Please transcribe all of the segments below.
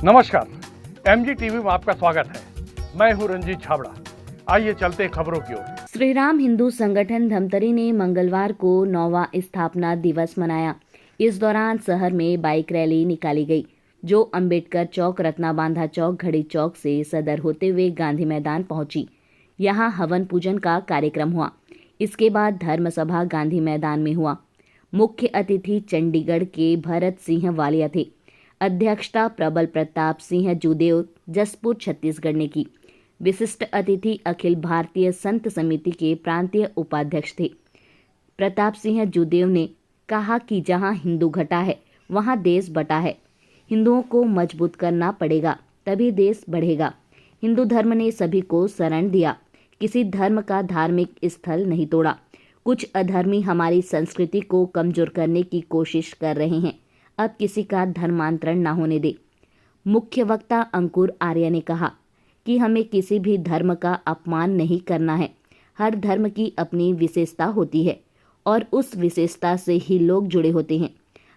नमस्कार, MG TV में आपका स्वागत है। मैं हूं रंजीत छाबड़ा। आइए चलते खबरों की ओर। श्री राम हिंदू संगठन धमतरी ने मंगलवार को 9वां स्थापना दिवस मनाया। इस दौरान शहर में बाइक रैली निकाली गई, जो अंबेडकर चौक, रत्नाबांधा चौक, घड़ी चौक से सदर होते हुए गांधी मैदान पहुंची। यहां हवन पूजन का कार्यक्रम हुआ। इसके बाद धर्म सभा गांधी मैदान में हुआ। मुख्य अतिथि चंडीगढ़ के भरत सिंह वालिया थे। अध्यक्षता प्रबल प्रताप सिंह जूदेव, जसपुर, छत्तीसगढ़ ने की। विशिष्ट अतिथि अखिल भारतीय संत समिति के प्रांतीय उपाध्यक्ष थे। प्रताप सिंह जूदेव ने कहा कि जहां हिंदू घटा है, वहां देश बटा है। हिंदुओं को मजबूत करना पड़ेगा, तभी देश बढ़ेगा। हिंदू धर्म ने सभी को शरण दिया, किसी धर्म का धार्मिक स्थल नहीं तोड़ा। कुछ अधर्मी हमारी संस्कृति को कमजोर करने की कोशिश कर रहे हैं। अब किसी का धर्मांतरण न होने दे। मुख्य वक्ता अंकुर आर्य ने कहा कि हमें किसी भी धर्म का अपमान नहीं करना है। हर धर्म की अपनी विशेषता होती है और उस विशेषता से ही लोग जुड़े होते हैं।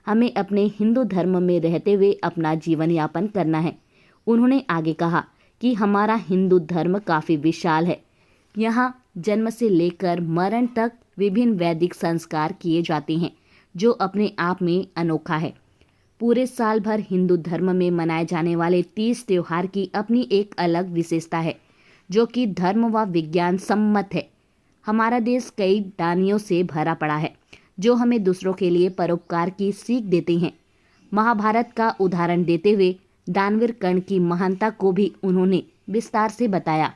हमें अपने हिंदू धर्म में रहते हुए अपना जीवन यापन करना है। उन्होंने आगे कहा कि हमारा हिंदू धर्म काफ़ी विशाल है। यहाँ जन्म से लेकर मरण तक विभिन्न वैदिक संस्कार किए जाते हैं, जो अपने आप में अनोखा है। पूरे साल भर हिंदू धर्म में मनाए जाने वाले 30 त्योहार की अपनी एक अलग विशेषता है, जो कि धर्म व विज्ञान सम्मत है। हमारा देश कई दानियों से भरा पड़ा है, जो हमें दूसरों के लिए परोपकार की सीख देते हैं। महाभारत का उदाहरण देते हुए दानवीर कर्ण की महानता को भी उन्होंने विस्तार से बताया।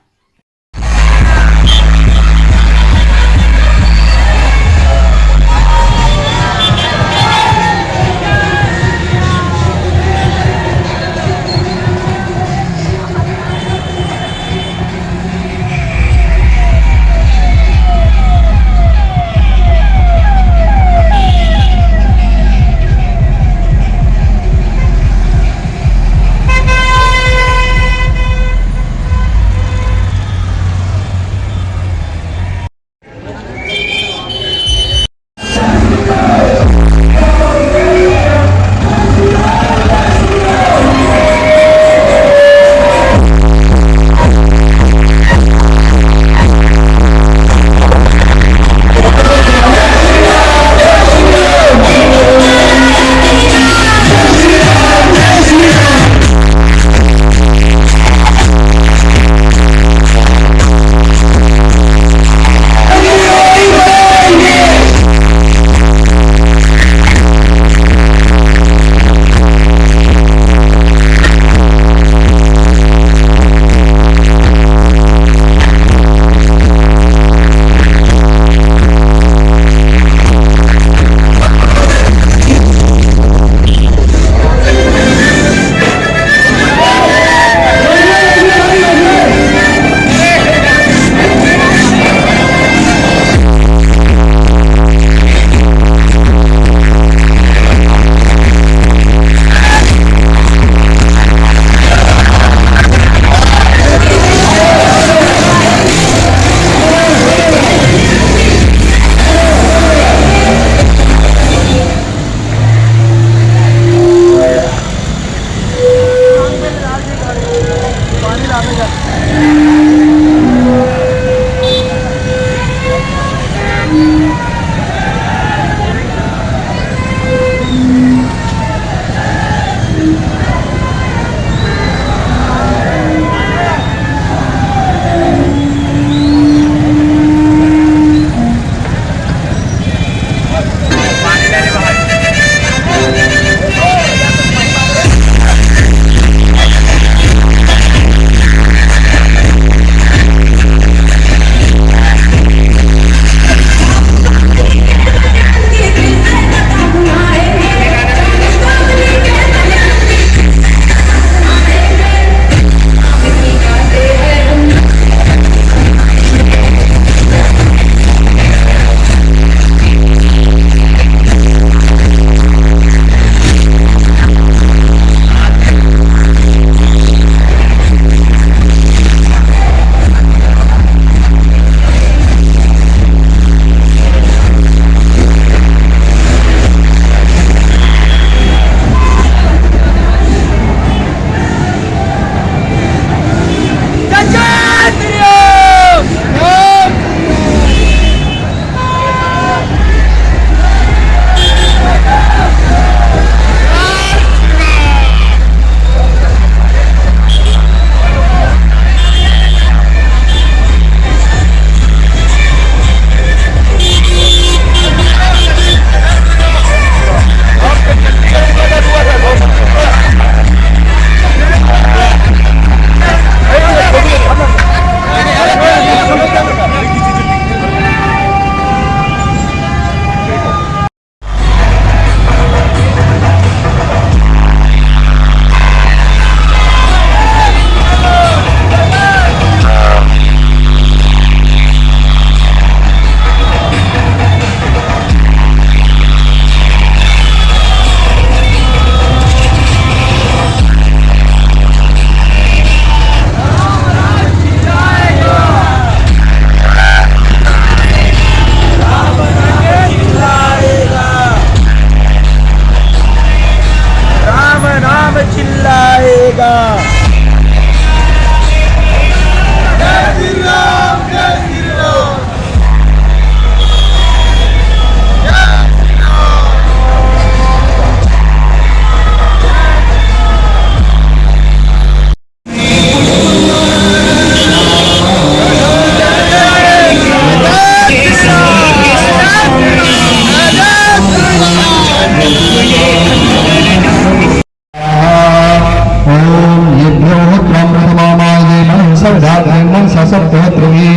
संघात निर्मल शासक तहत रवि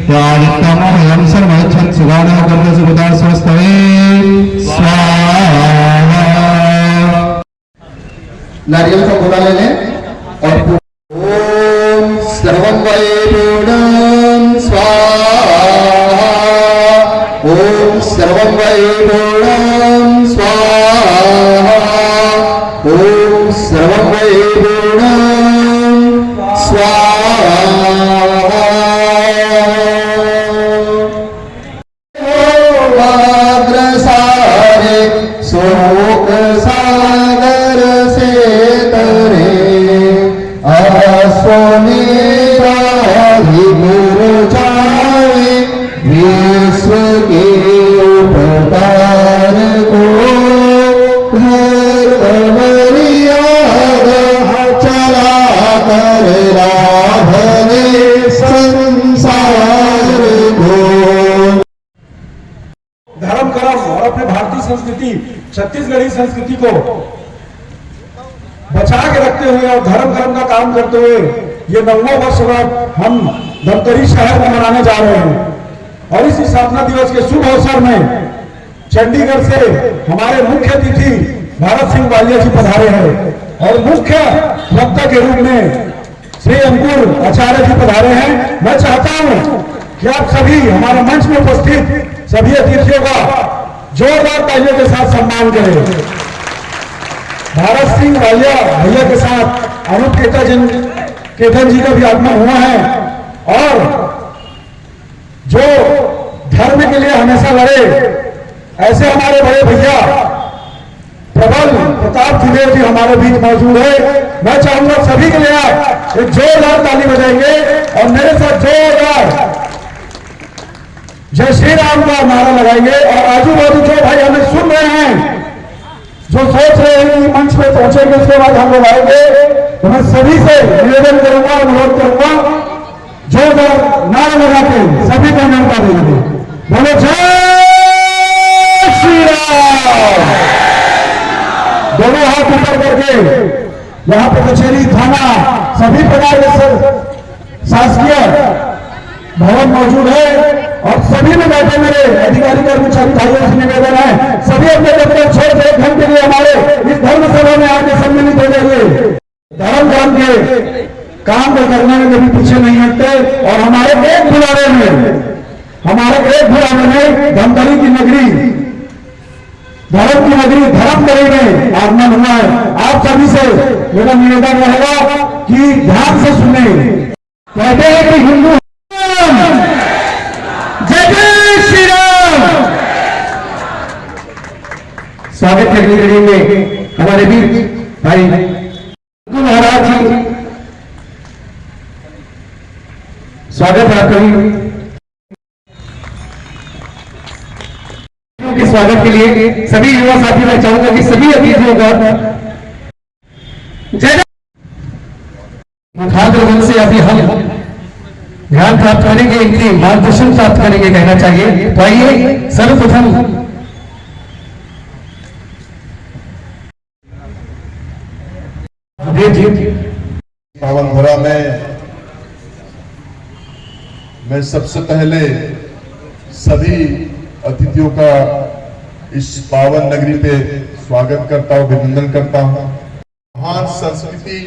यादित्यामोहयं सर्वच्छन् सुगाना कर्म सुखदार स्वस्तवे स्वाहा। नारियल का गोला ले लें और ओम सर्वं वैभूतं स्वाहा। ओम सर्वं वैभूतं स्वाहा। ओम सर्वं वैभूतं स्वाहा। अग्रसारे शोक सागर से तरे अश्वमेधाहि गुरु जाए विश्व के उपकार को धर्म मर्यादा चला कर राधे संसार को। धर्म कर्म और अपने भारतीय संस्कृति छत्तीसगढ़ी संस्कृति को बचा के रखते हुए और धर्म कर्म का काम करते हुए ये 9वां वर्षगांठ हम धमतरी शहर में मनाने जा रहे हैं। और इस स्थापना दिवस के शुभ अवसर में चंडीगढ़ से हमारे मुख्य अतिथि भारत सिंह वालिया जी पधारे हैं और मुख्य वक्ता के रूप में श्री अंकुर आचार्य जी पधारे हैं। मैं चाहता हूं कि आप सभी हमारे मंच में उपस्थित सभी अतिथियों का जोरदार तालियों के साथ सम्मान करें। भारत सिंह वालिया भैया के साथ अनूप केतन जी का भी आगमन हुआ है और जो धर्म के लिए हमेशा लड़े ऐसे हमारे बड़े भैया प्रबल प्रताप त्रिवेदी जी हमारे बीच मौजूद है। मैं चाहूंगा सभी के लिए आप एक जोरदार ताली बजाएंगे और मेरे साथ जोरदार जय श्री राम का नारा लगाएंगे। और आजू बाजू जो भाई हमें सुन रहे हैं, जो सोच रहे हैं कि मंच पे पहुंचेंगे उसके बाद हम लोग आएंगे, तो मैं सभी से निवेदन करूंगा, अनुरोध करूंगा जोरदार नारा लगा के सभी को न्यौता देंगे। बोलो जय श्री राम। दोनों हाथ ऊपर करके यहाँ पे कचहरी थाना सभी प्रकार के शासकीय भवन मौजूद है और सभी में बैठे मेरे अधिकारी कर्मचारी भाइयों से निवेदन है सभी अपने दफ्तर छोड़ के 1 घंटे के लिए हमारे इस धर्म सभा में आके सम्मिलित हो जाइए। धर्म कर्म के काम को करने में कभी पीछे नहीं हटते और हमारे एक बुलावे में धमतरी की नगरी, धर्म की नगरी धर्मतरी में आगमन हुआ है। आप सभी से मेरा निवेदन रहेगा कि ध्यान से सुने। कहते हैं कि हिंदू जय जय श्री राम। स्वागत करने के लिए हमारे वीर भाई महाराज जी, स्वागत है आपका। स्वागत के लिए सभी युवा साथी मैं चाहूंगा कि सभी अतिथियों का जय मुखाग्र से अभी हम ध्यान प्राप्त करेंगे, इनके मार्गदर्शन प्राप्त करेंगे कहना चाहिए। तो आइए सर्वप्रथम पावन धरा में मैं सबसे पहले सभी अतिथियों का इस पावन नगरी पे स्वागत करता हूं, अभिनंदन करता हूं। महान संस्कृति,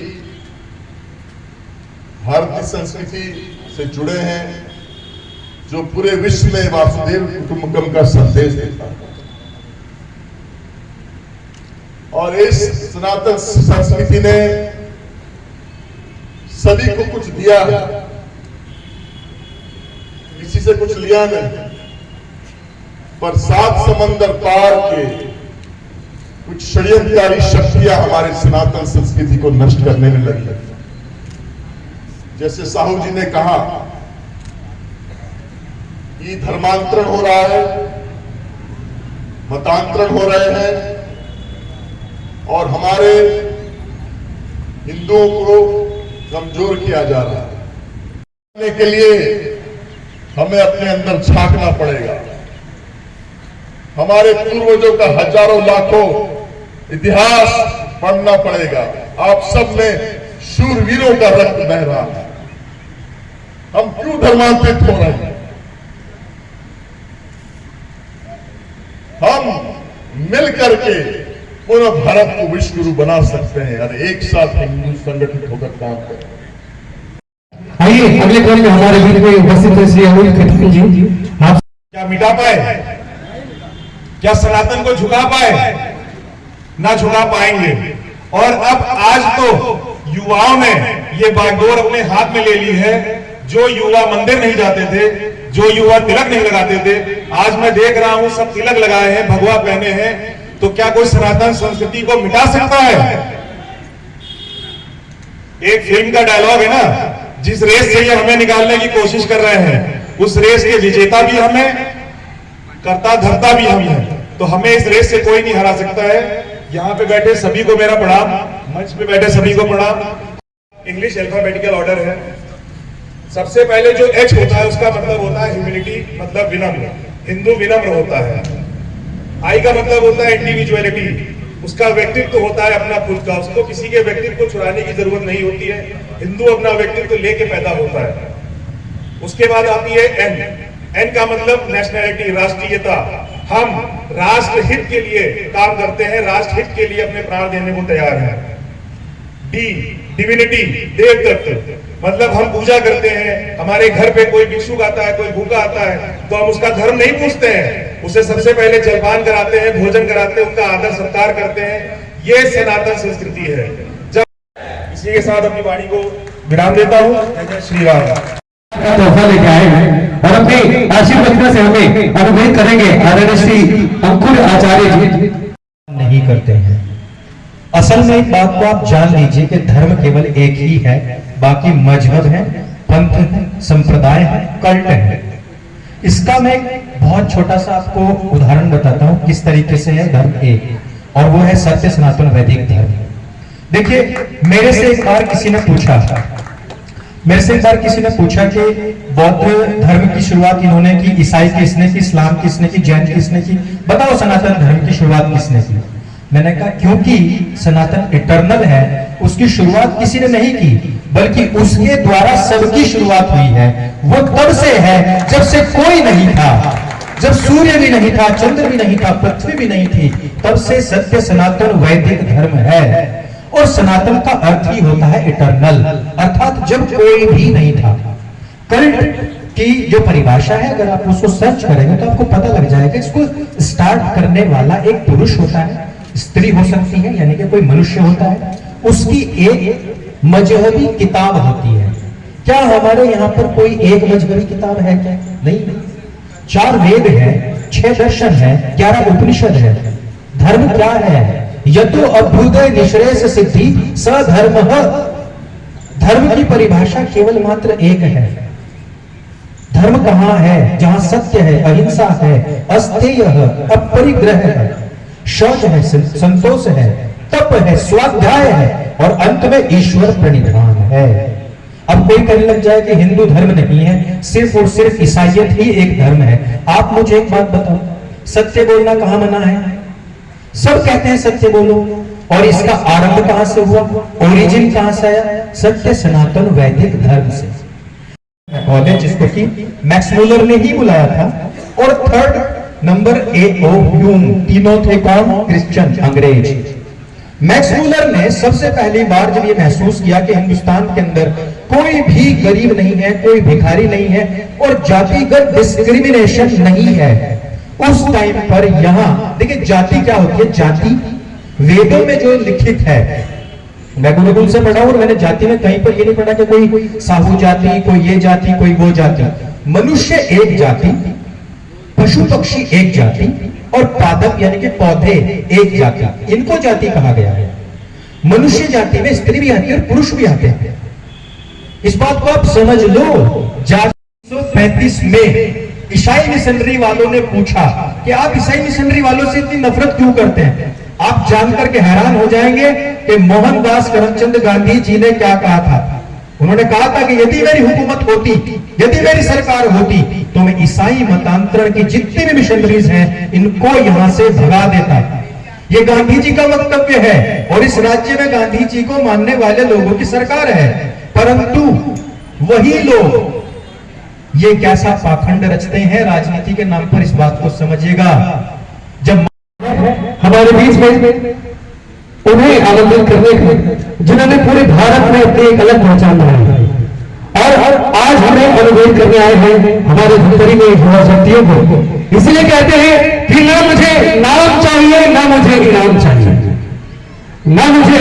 भारतीय संस्कृति से जुड़े हैं जो पूरे विश्व में वासुदेव कुटुंबकम का संदेश देता है और इस सनातन संस्कृति ने सभी को कुछ दिया, किसी से कुछ लिया नहीं, पर 7 समंदर पार के कुछ षड्यंत्रकारी शक्तियां हमारे सनातन संस्कृति को नष्ट करने में लगी। जैसे साहू जी ने कहा कि धर्मांतरण हो रहा है, मतांतरण हो रहे हैं और हमारे हिंदुओं को कमजोर किया जा रहा है। के लिए हमें अपने अंदर झांकना पड़ेगा। हमारे पूर्वजों का हजारों लाखों इतिहास पढ़ना पड़ेगा। आप सब में शूरवीरों का रक्त बह रहा है। हम क्यों धर्मांतरित हो रहे हैं? हम मिलकर के पूरा भारत को विश्व गुरु बना सकते हैं और एक साथ हिंदू संगठित होकर काम करें। आइए अगले क्रम में हमारे बीच में उपस्थित है श्री अनिल खत्री जी। आप क्या मिटा पाए? क्या सनातन को झुका पाए? ना झुका पाएंगे। और अब आज तो युवाओं ने ये बागडोर अपने हाथ में ले ली है। जो युवा मंदिर नहीं जाते थे, जो युवा तिलक नहीं लगाते थे, आज मैं देख रहा हूं सब तिलक लगाए हैं, भगवा पहने हैं। तो क्या कोई सनातन संस्कृति को मिटा सकता है? एक फिल्म का डायलॉग है ना, जिस रेस से ये हमें निकालने की कोशिश कर रहे हैं, उस रेस के विजेता भी हमें, करता धरता भी हम हैं। तो हमें इस रेस से कोई नहीं हरा सकता है। यहाँ पे बैठे सभी को मेरा प्रणाम, मंच पे बैठे सभी को प्रणाम। इंग्लिश अल्फाबेटिकल ऑर्डर है। सबसे पहले जो H होता है उसका मतलब होता है ह्यूमिलिटी, मतलब विनम्र। हिंदू विनम्र होता है। I का मतलब होता है इंडिविजुअलिटी, उसका व्यक्तित्व होता है अपना खुद का, उसको किसी के व्यक्तित्व को चुराने की जरूरत नहीं होती है। हिंदू अपना व्यक्तित्व लेके पैदा होता है। उसके बाद आती है N का मतलब नेशनैलिटी, राष्ट्रीयता। हम राष्ट्र हित के लिए काम करते हैं, राष्ट्र हित के लिए अपने प्राण देने को तैयार हैं। D डिविनिटी, देव तत्व, मतलब हम पूजा करते हैं। हमारे घर पे कोई भिक्षुक आता है, कोई भूखा आता है, तो हम उसका धर्म नहीं पूछते हैं, उसे सबसे पहले जलपान कराते हैं, भोजन कराते हैं, उनका आदर सत्कार करते हैं। ये सनातन संस्कृति है। जब इसी के साथ अपनी वाणी को विराम देता हूँ। जय श्री राम। तोहफा लेके आए हैं और अपने आशीर्वाद से हमें अनुग्रहित करेंगे आदरणीय श्री अंकुर आचार्य जी। नहीं करते हैं। असल में एक बात को आप जान लीजिए कि धर्म केवल एक ही है, बाकी मजहब है, पंथ है, संप्रदाय है, कल्ट है। इसका मैं बहुत छोटा सा आपको उदाहरण बताता हूं किस तरीके से है धर्म एक, और वो है सत्य सनातन वैदिक धर्म। देखिए, मेरे से एक बार किसी ने पूछा कि बौद्ध धर्म की शुरुआत इन्होंने की, ईसाई किसने की, इस्लाम किसने की, जैन किसने की, बताओ सनातन धर्म की शुरुआत किसने की? मैंने कहा क्योंकि सनातन इटर्नल है, उसकी शुरुआत किसी ने नहीं की, बल्कि उसके द्वारा सबकी शुरुआत हुई है। वो तब से है जब से कोई नहीं था, जब सूर्य भी नहीं था, चंद्र भी नहीं था, पृथ्वी भी नहीं थी, तब से सत्य सनातन वैदिक धर्म है। और सनातन का अर्थ ही होता है इटर्नल, अर्थात जब कोई भी नहीं था। कल्ट की जो परिभाषा है, अगर आप उसको सर्च करेंगे तो आपको पता लग जाएगा। इसको स्टार्ट करने वाला एक पुरुष होता है, स्त्री हो सकती है, यानी कि कोई मनुष्य होता है, उसकी एक मजहबी किताब होती है। क्या हमारे यहाँ पर कोई एक मजहबी किताब है क्या? नहीं। 4 वेद है, 6 दर्शन है, 11 उपनिषद है। धर्म क्या है? यतो अभ्युदय निश्रेष सिद्धि सधर्म। धर्म की परिभाषा केवल मात्र एक है। धर्म कहां है? जहां सत्य है, अहिंसा है, अस्तेय है, अपरिग्रह है, शौच है, संतोष है, तप है, स्वाध्याय है, और अंत में ईश्वर प्रणिधान है। अब कोई कहने लग जाए कि हिंदू धर्म नहीं है, सिर्फ और सिर्फ ईसाइयत ही एक धर्म है। आप मुझे एक बात बताओ, सत्य बोलना कहां मना है? सब कहते हैं सत्य बोलो, और इसका आरंभ कहां से हुआ? ओरिजिन कहां से आया? सत्य सनातन वैदिक धर्म से। कॉलेज जिसको कि मैक्स मूलर ने ही बुलाया था, और 3rd नंबर A.O. ह्यूम, तीनों थे कौन? क्रिश्चियन, अंग्रेज। मैक्स मूलर ने सबसे पहली बार जब ये महसूस किया कि हिंदुस्तान के अंदर कोई भी गरीब नहीं है, कोई भिखारी नहीं है, और जातिगत डिस्क्रिमिनेशन नहीं है, उस टाइम पर यहां देखिए जाति क्या होती है। जाति वेदों में जो लिखित है, मैं गुरुकुल से पढ़ा और मैंने जाति में कहीं पर ये नहीं पढ़ा कि कोई साहू जाति, कोई ये जाति, कोई वो जाति। मनुष्य एक जाति, पशु पक्षी एक जाति, और पादप यानी कि पौधे एक जाति, इनको जाति कहा गया है। मनुष्य जाति में स्त्री भी आती है और पुरुष भी आते हैं। इस बात को आप समझ लो। 1935 में ईसाई मिशनरी वालों ने पूछा कि आप ईसाई मिशनरी वालों से इतनी नफरत क्यों करते हैं? आप जानकर के हैरान हो जाएंगे कि मोहनदास करमचंद गांधी जी ने क्या कहा था। उन्होंने कहा था कि यदि मेरी हुकूमत होती, यदि मेरी सरकार होती, तो मैं ईसाई मतांतरण की जितनी भी मिशनरीज हैं इनको यहां से भगा देता। ये गांधी जी का वक्तव्य है, और इस राज्य में गांधी जी को मानने वाले लोगों की सरकार है। परंतु वही लोग ये कैसा पाखंड रचते हैं राजनीति के नाम पर, इस बात को समझिएगा। जब हमारे बीच में उन्हें आमंत्रित करने का जिन्होंने पूरे भारत में अपनी एक अलग पहचान बनाई है, और आज हमें अनुरोध करने आए हैं हमारे धमतरी में युवा शक्तियों को। इसलिए कहते हैं कि ना मुझे नाम चाहिए, ना मुझे इनाम चाहिए, ना मुझे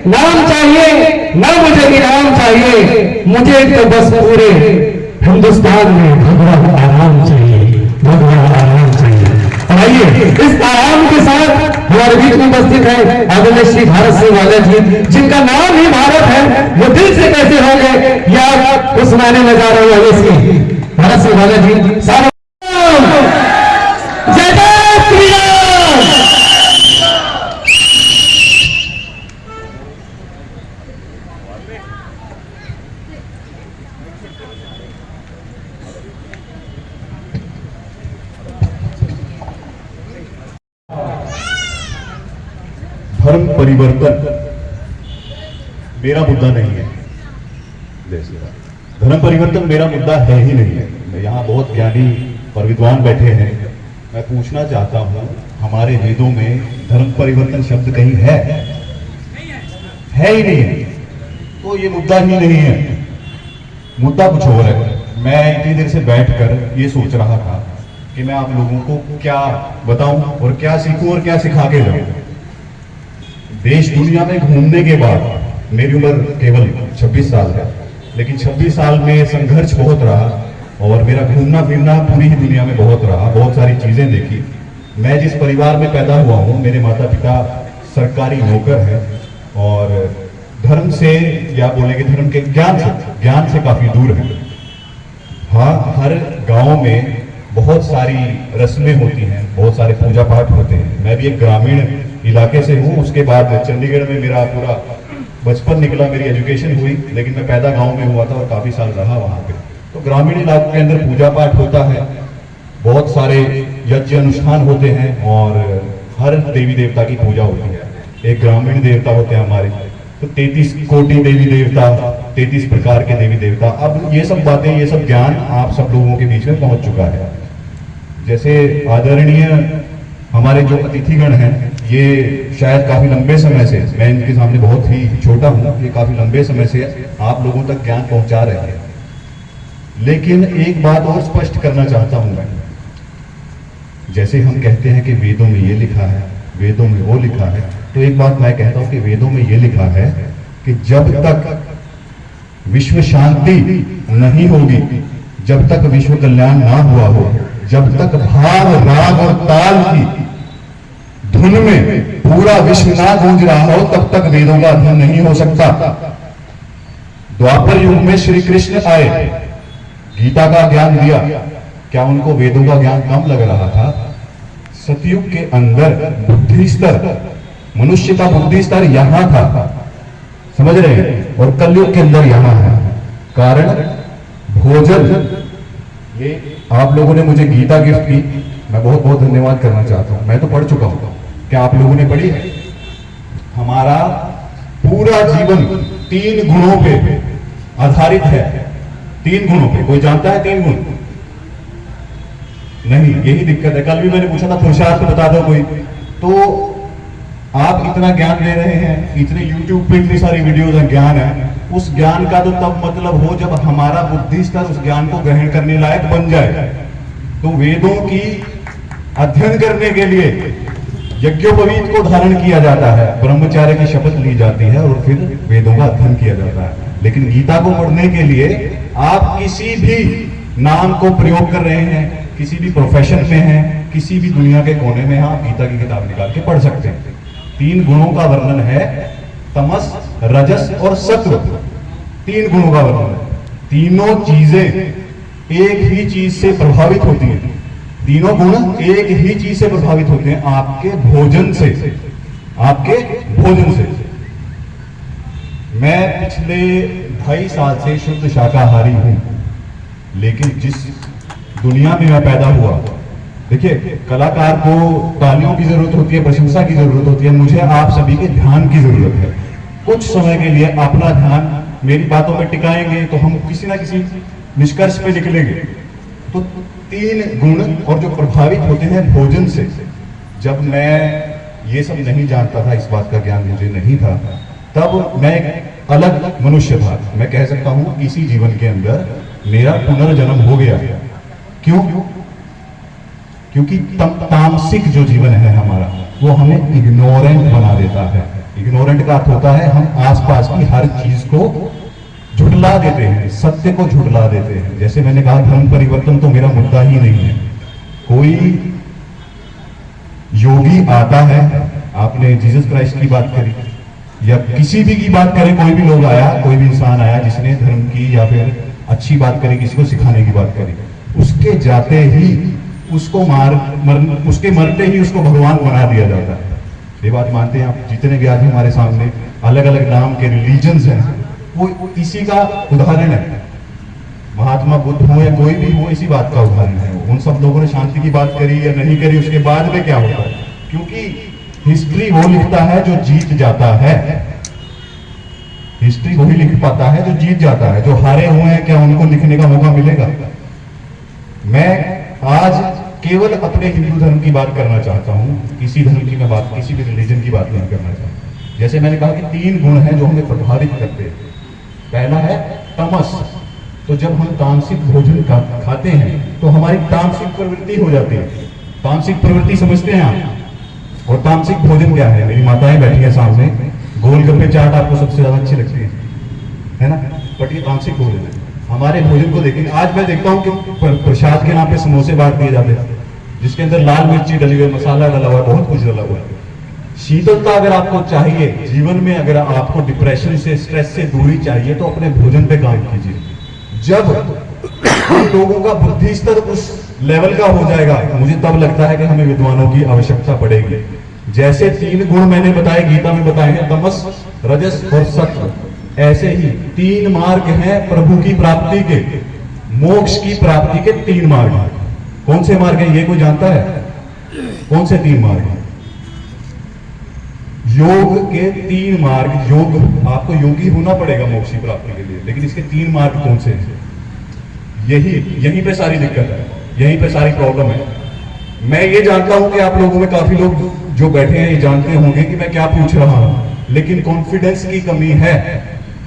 नाम चाहिए, ना मुझे इनाम चाहिए, मुझे तो बस पूरे हिंदुस्तान में भगवान आराम चाहिए, भगवान आराम चाहिए। और आइए इस आराम के साथ हमारे बीच में उपस्थित है आदरणीय श्री भारत सिंह वाला जी, जिनका नाम ही भारत है। वो दिल से कैसे हो गए या उस मायने में जा रहे हैं इसकी। भारत सिंह वाला जी सारा जय जय श्री राम। धर्म परिवर्तन मेरा मुद्दा नहीं है। धर्म परिवर्तन मेरा मुद्दा है ही नहीं है। यहाँ बहुत ज्ञानी और विद्वान बैठे हैं। मैं पूछना चाहता हूँ, हमारे वेदों में धर्म परिवर्तन शब्द कहीं है ही नहीं है, तो ये मुद्दा ही नहीं है। मुद्दा कुछ और है। मैं इतनी देर से बैठकर ये सोच रहा था कि मैं आप लोगों को क्या बताऊं और क्या सीखूं और क्या सिखा के जाऊं। देश दुनिया में घूमने के बाद मेरी उम्र केवल 26 साल है, लेकिन 26 साल में संघर्ष बहुत रहा और मेरा घूमना फिरना पूरी ही दुनिया में बहुत रहा, बहुत सारी चीजें देखी। मैं जिस परिवार में पैदा हुआ हूँ, मेरे माता पिता सरकारी नौकर हैं और धर्म से या बोलेंगे धर्म के ज्ञान से काफी दूर है। हाँ, हर गांव में बहुत सारी रस्में होती हैं, बहुत सारे पूजा पाठ होते हैं। मैं भी एक ग्रामीण इलाके से हूँ। उसके बाद चंडीगढ़ में मेरा पूरा बचपन निकला, मेरी एजुकेशन हुई, लेकिन मैं पैदा गांव में हुआ था और काफी साल रहा वहां पे। तो ग्रामीण इलाके के अंदर पूजा पाठ होता है, बहुत सारे यज्ञ अनुष्ठान होते हैं और हर देवी देवता की पूजा होती है। एक ग्रामीण देवता होते हैं हमारे, तो 33 कोटि देवी देवता, 33 प्रकार के देवी देवता। अब ये सब बातें, ये सब ज्ञान आप सब लोगों के बीच में पहुंच चुका है। जैसे आदरणीय हमारे जो अतिथिगण हैं, ये शायद काफी लंबे समय से, मैं इनके सामने बहुत ही छोटा हूँ, ये काफी लंबे समय से आप लोगों तक ज्ञान पहुंचा रहे हैं। लेकिन एक बात और स्पष्ट करना चाहता हूं मैं, जैसे हम कहते हैं कि वेदों में ये लिखा है, वेदों में वो लिखा है, तो एक बात मैं कहता हूं कि वेदों में ये लिखा है कि जब तक विश्व शांति नहीं होगी, जब तक विश्व कल्याण ना हुआ हो, जब तक भाव राग और ताल की धुन में पूरा विश्व ना गूंज रहा हो, तब तक वेदों का अध्ययन नहीं हो सकता। द्वापर युग में श्री कृष्ण आए, गीता का ज्ञान दिया, क्या उनको वेदों का ज्ञान कम लग रहा था? सतयुग के अंदर बुद्धि स्तर, मनुष्य का बुद्धि स्तर यहां था, समझ रहे हैं, और कलयुग के अंदर यहां है। कारण भोजन, ये आप लोगों ने मुझे गीता गिफ्ट की, मैं बहुत बहुत धन्यवाद करना चाहता हूं। मैं तो पढ़ चुका हूं, क्या आप लोगों ने पढ़ी है? हमारा पूरा जीवन 3 गुणों पे आधारित है। 3 गुणों पे, कोई जानता है 3 गुण? नहीं, यही दिक्कत है। कल भी मैंने पूछा था पुरुषार्थ बता दो कोई, तो आप इतना ज्ञान दे रहे हैं, इतने YouTube पे इतनी सारी वीडियोज हैं, ज्ञान है, उस ज्ञान का तो तब मतलब हो जब हमारा बुद्धि स्तर उस ज्ञान को ग्रहण करने लायक बन जाए। तो वेदों की अध्ययन करने के लिए यज्ञोपवीत को धारण किया जाता है, ब्रह्मचार्य की शपथ ली जाती है और फिर वेदों का अध्ययन किया जाता है। लेकिन गीता को पढ़ने के लिए आप किसी भी नाम को प्रयोग कर रहे हैं, किसी भी प्रोफेशन में हैं, किसी भी दुनिया के कोने में आप गीता की किताब निकाल के पढ़ सकते हैं। 3 गुणों का वर्णन है, तमस, रजस और सत्व। 3 गुणों का वर्णन है। तीनों चीजें एक ही चीज से प्रभावित होती हैं। तीनों गुण एक ही चीज से प्रभावित होते हैं, आपके भोजन से, आपके भोजन से। मैं पिछले 2.5 साल से शुद्ध शाकाहारी हूं, लेकिन जिस दुनिया में मैं पैदा हुआ, देखिए कलाकार को तालियों की जरूरत होती है, प्रशंसा की जरूरत होती है, मुझे आप सभी के ध्यान की जरूरत है। कुछ समय के लिए अपना ध्यान मेरी बातों में टिकाएंगे तो हम किसी ना किसी निष्कर्ष पे निकलेंगे। तो 3 गुण और जो प्रभावित होते हैं भोजन से। जब मैं ये सब नहीं जानता था, इस बात का ज्ञान मुझे नहीं था, तब मैं एक अलग मनुष्य था। मैं कह सकता हूं इसी जीवन के अंदर मेरा पुनर्जन्म हो गया। क्यों? क्योंकि तामसिक जो जीवन है हमारा, वो हमें इग्नोरेंट बना देता है। इग्नोरेंट का अर्थ होता है हम आसपास की हर चीज को झुठला देते हैं, सत्य को झुठला देते हैं। जैसे मैंने कहा, धर्म परिवर्तन तो मेरा मुद्दा ही नहीं है। कोई योगी आता है, आपने जीसस क्राइस्ट की बात करी या किसी भी की बात करें, कोई भी लोग आया, कोई भी इंसान आया जिसने धर्म की या फिर अच्छी बात करी, किसी को सिखाने की बात करी, उसके जाते ही उसको उसके मरते ही उसको भगवान बना दिया जाता है। ये बात मानते हैं आप? जितने भी आज हमारे सामने अलग अलग नाम के रिलीजन्स हैं, वो इसी का उदाहरण है। महात्मा बुद्ध हो या कोई भी हो, इसी बात का उदाहरण है। उन सब लोगों ने शांति की बात करी या नहीं करी, उसके बाद में क्या होता है? क्योंकि हिस्ट्री वो लिखता है जो जीत जाता है। हिस्ट्री वही लिख पाता है जो जीत जाता है। जो हारे हुए हैं, क्या उनको लिखने का मौका मिलेगा? मैं आज केवल अपने हिंदू धर्म की बात करना चाहता हूं, किसी धर्म की मैं बात, किसी भी रिलीजन की बात नहीं करना चाहता। जैसे मैंने कहा कि 3 गुण हैं जो हमें प्रभावित करते हैं। पहला है तमस। तो जब हम तामसिक भोजन खाते हैं तो हमारी तामसिक प्रवृत्ति हो जाती है। तामसिक प्रवृत्ति समझते हैं आप? और तामसिक भोजन क्या है? मेरी माताएं बैठी है सामने, गोलगप्पे चाट आपको सबसे ज्यादा अच्छी लगती है ना? बट ये तामसिक भोजन है। हमारे भोजन को देखेंगे, आज मैं देखता हूँ कि प्रसाद के नाम पे समोसे बांट दिए जाते हैं, जिसके अंदर लाल मिर्ची डली हुई, मसाला डला हुआ है, बहुत कुछ डला हुआ है। शीतलता अगर आपको चाहिए जीवन में, अगर आपको डिप्रेशन से, स्ट्रेस से दूरी चाहिए, तो अपने भोजन पे काम कीजिए। जब लोगों का बुद्धि स्तर उस लेवल का हो जाएगा, मुझे तब लगता है कि हमें विद्वानों की आवश्यकता पड़ेगी। जैसे 3 गुण मैंने बताए, गीता में बताए हैं, तमस, रजस और सत्व, ऐसे ही 3 मार्ग हैं प्रभु की प्राप्ति के, मोक्ष की प्राप्ति के 3 मार्ग हैं। कौन से मार्ग हैं? ये कोई जानता है? कौन से 3 मार्ग हैं? योग के 3 मार्ग। योग, आपको योगी होना पड़ेगा मोक्ष की प्राप्ति के लिए, लेकिन इसके 3 मार्ग कौन से हैं? यहीं पे सारी दिक्कत है, यहीं पे सारी प्रॉब्लम है। मैं ये जानता हूं कि आप लोगों में काफी लोग जो बैठे हैं ये जानते होंगे कि मैं क्या पूछ रहा हूं, लेकिन कॉन्फिडेंस की कमी है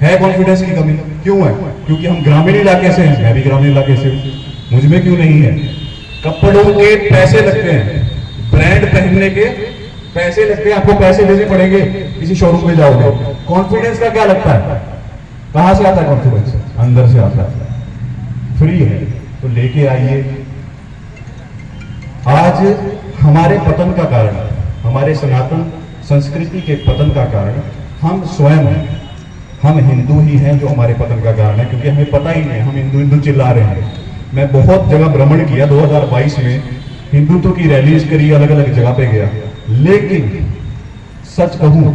कॉन्फिडेंस की कमी। क्यों है? क्योंकि हम ग्रामीण इलाके से हैं, मैं भी ग्रामीण इलाके से हूं। मुझ में क्यों नहीं है? कपड़ों के पैसे लगते हैं, ब्रांड पहनने के पैसे लगते हैं, आपको पैसे देने पड़ेंगे किसी शोरूम में जाओगे। कॉन्फिडेंस का क्या लगता है? कहां से आता है कॉन्फिडेंस? अंदर से आता है, फ्री है, तो लेके आइए। आज हमारे पतन का कारण, हमारे सनातन संस्कृति के पतन का कारण हम स्वयं हैं। हम हिंदू ही हैं जो हमारे पतन का कारण है, क्योंकि हमें पता ही नहीं, हम हिंदू हिंदू चिल्ला रहे हैं। मैं बहुत जगह भ्रमण किया, 2022 में हिंदुत्व की रैलीज करी, अलग अलग जगह पे गया, लेकिन सच कहूं,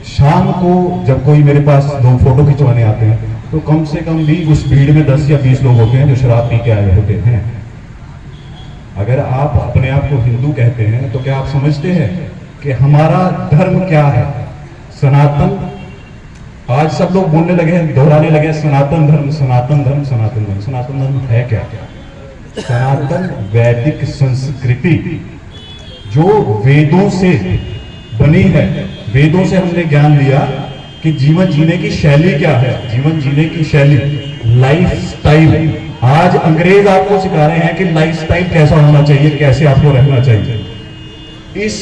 शाम को जब कोई मेरे पास 2 फोटो खिंचवाने आते हैं, तो कम से कम भी उस भीड़ में 10 या 20 लोग होते हैं जो शराब पी के आए होते हैं। अगर आप अपने आप को हिंदू कहते हैं, तो क्या आप समझते हैं कि हमारा धर्म क्या है? सनातन। आज सब लोग बोलने लगे हैं, दोहराने लगे हैं, सनातन धर्म, सनातन धर्म, सनातन धर्म। सनातन धर्म है क्या? सनातन वैदिक संस्कृति जो वेदों से बनी है। वेदों से हमने ज्ञान लिया कि जीवन जीने की शैली क्या है, जीवन जीने की शैली, लाइफ स्टाइल। आज अंग्रेज आपको सिखा रहे हैं कि लाइफ स्टाइल कैसा होना चाहिए, कैसे आपको रहना चाहिए। इस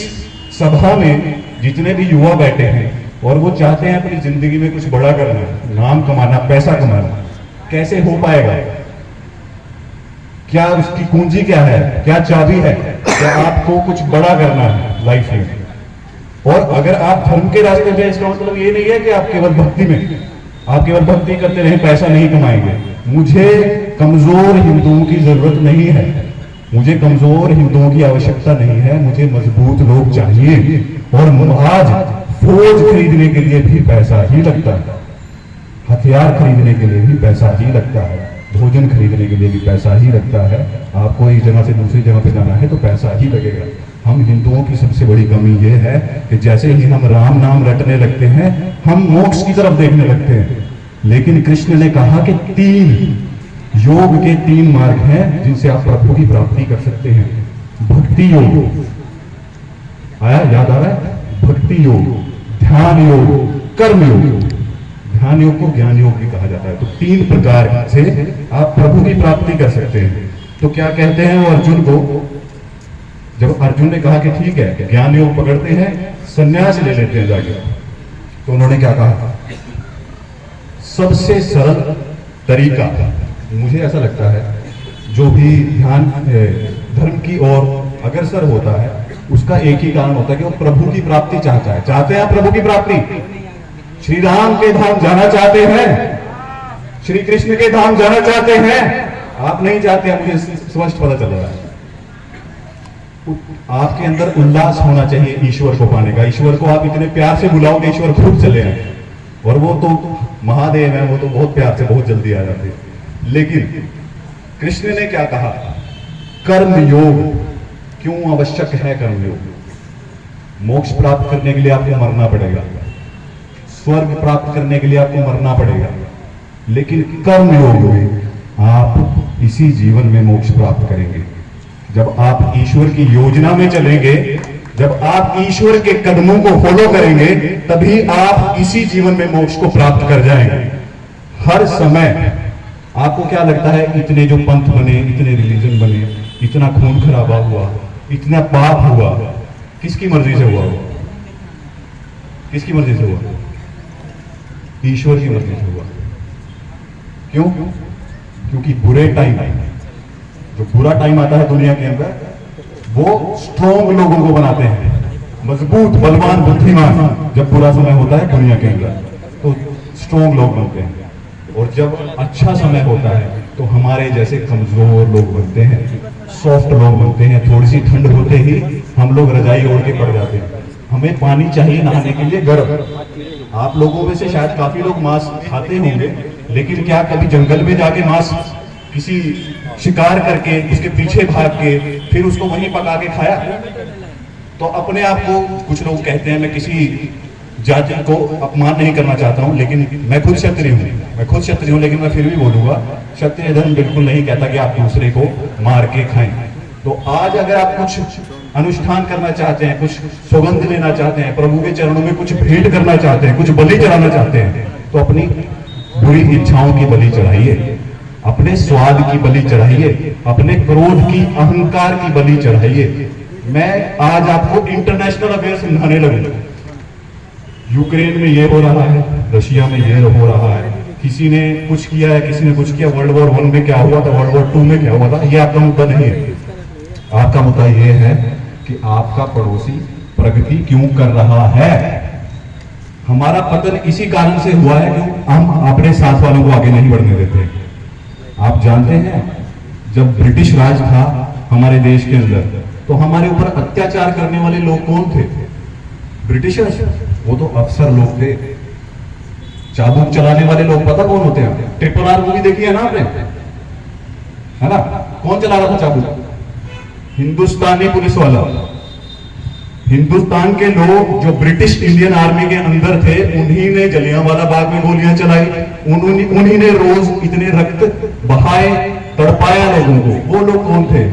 सभा में जितने भी युवा बैठे हैं और वो चाहते हैं अपनी जिंदगी में कुछ बड़ा करना, नाम कमाना, पैसा कमाना, कैसे हो पाएगा? क्या उसकी कुंजी क्या है, क्या चाबी है? क्या आपको कुछ बड़ा करना है लाइफ में? और अगर आप धर्म के रास्ते पे, इसका मतलब ये नहीं है कि आप केवल भक्ति में, आप केवल भक्ति करते रहें, पैसा नहीं कमाएंगे। मुझे कमजोर हिंदुओं की जरूरत नहीं है, मुझे कमजोर हिंदुओं की आवश्यकता नहीं है, मुझे मजबूत लोग चाहिए। और आज फौज खरीदने के लिए भी पैसा ही लगता है, हथियार खरीदने के लिए भी पैसा ही लगता है, भोजन खरीदने के लिए भी पैसा ही लगता है। आपको एक जगह से दूसरी जगह पे जाना है तो पैसा ही लगेगा। हम हिंदुओं की सबसे बड़ी कमी ये है कि जैसे ही हम राम नाम रटने लगते हैं, हम मोक्ष की तरफ देखने लगते हैं। लेकिन कृष्ण ने कहा कि 3 योग के 3 मार्ग हैं जिनसे आप प्रभु की प्राप्ति कर सकते हैं। भक्ति योग आया, याद आ रहा है? भक्ति योग, ध्यान योग, कर्म योग। ध्यान योग को ज्ञान योग भी कहा जाता है। तो 3 प्रकार से आप प्रभु की प्राप्ति कर सकते हैं। तो क्या कहते हैं वो अर्जुन को, जब अर्जुन ने कहा कि ठीक है ज्ञान योग पकड़ते हैं, संन्यास ले लेते हैं जाके, तो उन्होंने क्या कहा? सबसे सरल तरीका, मुझे ऐसा लगता है, जो भी ध्यान धर्म की ओर अग्रसर होता है उसका एक ही कारण होता है कि वो प्रभु की प्राप्ति चाहता है। चाहते हैं आप प्रभु की प्राप्ति? श्री राम के धाम जाना चाहते हैं? श्री कृष्ण के धाम जाना चाहते हैं? आप नहीं चाहते हैं, मुझे स्पष्ट पता चल रहा है। आपके अंदर उल्लास होना चाहिए ईश्वर को पाने का। ईश्वर को आप इतने प्यार से बुलाओगे, ईश्वर खुद चले आए। और वो तो महादेव है, वो तो बहुत प्यार से बहुत जल्दी आ जाते हैं। लेकिन कृष्ण ने क्या कहा? कर्म योग। क्यों आवश्यक है कर्म योग? मोक्ष प्राप्त करने के लिए आपको मरना पड़ेगा, स्वर्ग प्राप्त करने के लिए आपको मरना पड़ेगा, लेकिन कर्म योग में आप इसी जीवन में मोक्ष प्राप्त करेंगे। जब आप ईश्वर की योजना में चलेंगे, जब आप ईश्वर के कदमों को फॉलो करेंगे, तभी आप इसी जीवन में मोक्ष को प्राप्त कर जाएंगे। हर समय आपको क्या लगता है, इतने जो पंथ बने, इतने रिलीजन बने, इतना खून खराबा हुआ, इतना पाप हुआ, किसकी मर्जी से हुआ? किसकी मर्जी से हुआ? ईश्वर की मर्जी से हुआ। क्यों? क्योंकि बुरे टाइम, जो बुरा टाइम आता है दुनिया के अंदर, वो स्ट्रॉन्ग लोगों को बनाते हैं, मजबूत, बलवान, बुद्धिमान। जब बुरा समय होता है दुनिया के अंदर तो स्ट्रॉन्ग लोग बनते हैं, और जब अच्छा समय होता है तो हमारे जैसे कमजोर लोग बनते हैं, सॉफ्ट लोग बनते हैं। थोड़ी सी ठंड होते ही हम लोग रजाई ओढ़ के पड़ जाते हैं। हमें पानी चाहिए नहाने के लिए गर्म। आप लोगों में से शायद काफी लोग मांस खाते होंगे, लेकिन क्या कभी जंगल में जाके मांस किसी शिकार करके उसके पीछे भाग के फिर उसको वहीं पका के खाया? तो अपने आप को कुछ लोग कहते हैं, मैं किसी जाति को अपमान नहीं करना चाहता हूं, लेकिन मैं खुद क्षत्रिय हूं, लेकिन मैं फिर भी बोलूंगा, क्षत्रिय धर्म बिल्कुल नहीं कहता कि आप दूसरे को मार के खाएं। तो आज अगर आप कुछ अनुष्ठान करना चाहते हैं, कुछ सौगंध लेना चाहते हैं, प्रभु के चरणों में कुछ भेंट करना चाहते हैं, कुछ बलि चढ़ाना चाहते हैं, तो अपनी बुरी इच्छाओं की बलि चढ़ाइए, अपने स्वाद की बलि चढ़ाइए, अपने क्रोध की, अहंकार की बलि चढ़ाइए। मैं आज आपको इंटरनेशनल अफेयर समझाने लगूंगा। यूक्रेन में ये हो रहा है, रशिया में ये हो रहा है, किसी ने कुछ किया है, किसी ने कुछ किया। वर्ल्ड वॉर 1 में क्या हुआ था, वर्ल्ड वॉर 2 में क्या हुआ था, ये आपका मुद्दा नहीं है। आपका मुद्दा ये है कि आपका पड़ोसी प्रगति क्यों कर रहा है। हमारा पतन इसी कारण से हुआ है कि हम अपने साथ वालों को आगे नहीं बढ़ने देते। आप जानते हैं, जब ब्रिटिश राज था हमारे देश के अंदर, तो हमारे ऊपर अत्याचार करने वाले लोग कौन थे? ब्रिटिशर्स। वो तो अफसर लोग थे। चाबुक चलाने वाले लोग पता कौन होते हैं? RRR मूवी देखी है ना आपने, है ना? कौन चला रहा था चाबुक? हिंदुस्तानी पुलिस वाला। हिंदुस्तान के लोग जो ब्रिटिश इंडियन आर्मी के अंदर थे, उन्हीं ने जलियांवाला बाग में गोलियां चलाई, उन्हीं ने रोज इतने रक्त बहाए, तड़पाया लोगों को। वो लोग कौन थे?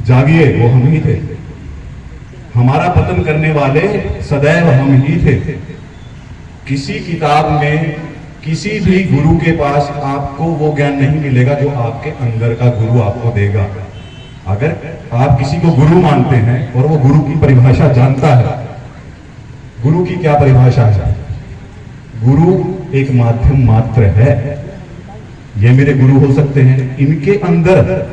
जागिए, वो हम ही थे। हमारा पतन करने वाले सदैव हम ही थे। किसी किताब में, किसी भी गुरु के पास आपको वो ज्ञान नहीं मिलेगा जो आपके अंदर का गुरु आपको देगा। अगर आप किसी को गुरु मानते हैं और वो गुरु की परिभाषा जानता है, गुरु की क्या परिभाषा है? गुरु एक माध्यम मात्र है। ये मेरे गुरु हो सकते हैं, इनके अंदर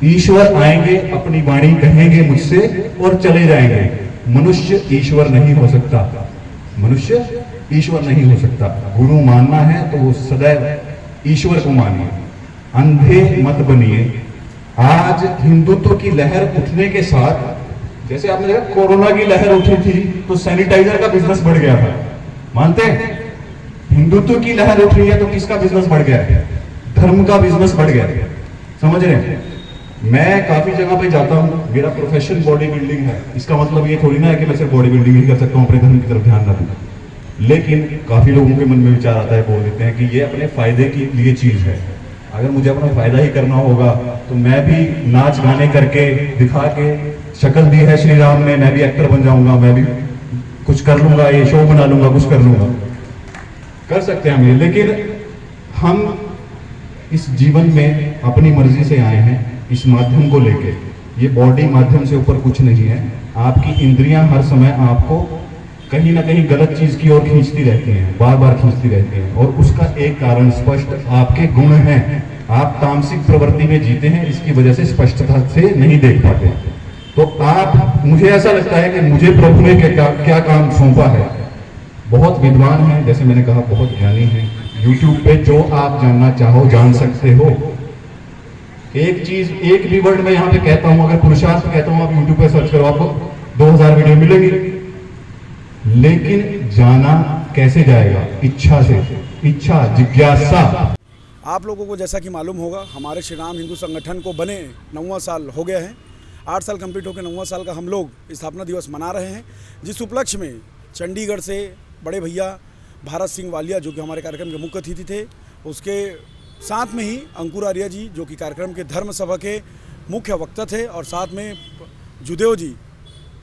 ईश्वर आएंगे, अपनी वाणी कहेंगे मुझसे और चले जाएंगे। मनुष्य ईश्वर नहीं हो सकता, मनुष्य ईश्वर नहीं हो सकता। गुरु मानना है तो वो सदैव ईश्वर को मानिए, अंधे मत बनिए। आज हिंदुत्व की लहर उठने के साथ, जैसे आपने देखा कोरोना की लहर उठी थी तो सैनिटाइजर का बिजनेस बढ़ गया था, मानते हैं? हिंदुत्व की लहर उठ रही है तो किसका बिजनेस बढ़ गया है? धर्म का बिजनेस बढ़ गया है। समझ रहे हैं? मैं काफी जगह पे जाता हूँ, मेरा प्रोफेशन बॉडी बिल्डिंग है। इसका मतलब ये थोड़ी ना है कि मैं सिर्फ बॉडी बिल्डिंग ही कर सकता हूँ, अपने धर्म की तरफ ध्यान ना दूं। लेकिन काफी लोगों के मन में विचार आता है, बोल देते हैं कि ये अपने फायदे के लिए चीज है। अगर मुझे अपना फायदा ही करना होगा तो मैं भी नाच गाने करके दिखा के, शक्ल दी है श्री राम ने, मैं भी एक्टर बन जाऊंगा, मैं भी कुछ कर लूंगा, ये शो बना लूंगा, कुछ कर लूंगा, कर सकते हैं हम। लेकिन हम इस जीवन में अपनी मर्जी से आए हैं, इस माध्यम को लेके। ये बॉडी माध्यम से ऊपर कुछ नहीं है। आपकी इंद्रियां हर समय आपको कहीं ना कहीं गलत चीज की ओर खींचती रहती हैं, बार बार खींचती रहती हैं, और उसका एक कारण स्पष्ट आपके गुण हैं। आप तामसिक प्रवृत्ति में जीते हैं, इसकी वजह से स्पष्टता से नहीं देख पाते। तो आप, मुझे ऐसा लगता है कि मुझे प्रभु ने क्या काम सौंपा है। बहुत विद्वान हैं, जैसे मैंने कहा, बहुत ज्ञानी हैं। यूट्यूब पे जो आप जानना चाहो जान सकते हो। एक चीज, एक भी वर्ड मैं यहाँ पे कहता हूँ, अगर पुरुषार्थ कहता हूँ, आप यूट्यूब पे सर्च करो, आपको 2000 वीडियो मिलेंगी। लेकिन जाना कैसे जाएगा? इच्छा से, इच्छा, जिज्ञासा। आप लोगों को जैसा कि मालूम होगा, हमारे श्री राम हिंदू संगठन को बने 9वां साल हो गया है। 8 साल कंप्लीट होकर 9वां साल का हम लोग स्थापना दिवस मना रहे हैं, जिस उपलक्ष्य में चंडीगढ़ से बड़े भैया भारत सिंह वालिया, जो कि हमारे कार्यक्रम के मुख्य अतिथि थे, उसके साथ में ही अंकुर आर्या जी, जो कि कार्यक्रम के धर्म सभा के मुख्य वक्ता थे, और साथ में जुदेव जी,